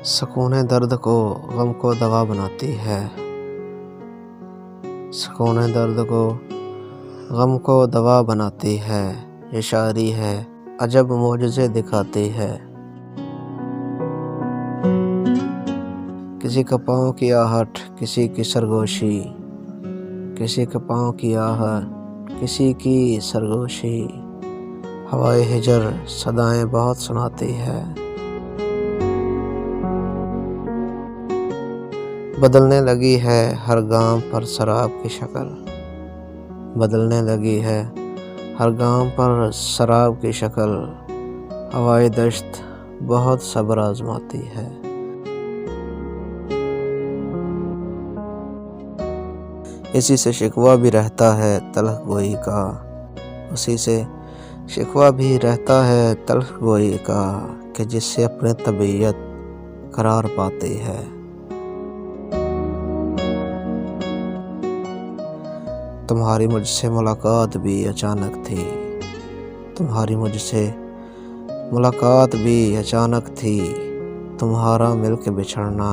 सुकून दर्द को गम को दवा बनाती है। सुकून दर्द को गम को दवा बनाती है। ये शायरी है अजब मोजज़े दिखाती है। किसी के पाँव की आहट किसी की सरगोशी, किसी के पाँव की आहट किसी की सरगोशी। हवाए हिजर सदाएं बहुत सुनाती है। बदलने लगी है हर गाम पर शराब की शक्ल, बदलने लगी है हर गाम पर शराब की शक्ल। हवाए दश्त बहुत सब्र आजमाती है। इसी से शिकवा भी रहता है तल्ख गोई का, उसी से शिकवा भी रहता है तल्ख गोई का, कि जिससे अपनी तबीयत करार पाती है। तुम्हारी मुझसे मुलाकात भी अचानक थी, तुम्हारी मुझसे मुलाकात भी अचानक थी। तुम्हारा मिलके बिछड़ना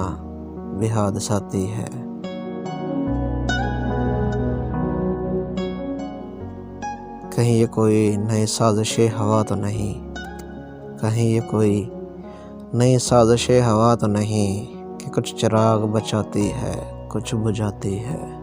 भी हादसाती है। कहीं ये कोई नई साजिश हवा तो नहीं, कहीं ये कोई नई साजिश हवा तो नहीं, कि कुछ चिराग बचाती है कुछ बुझाती है।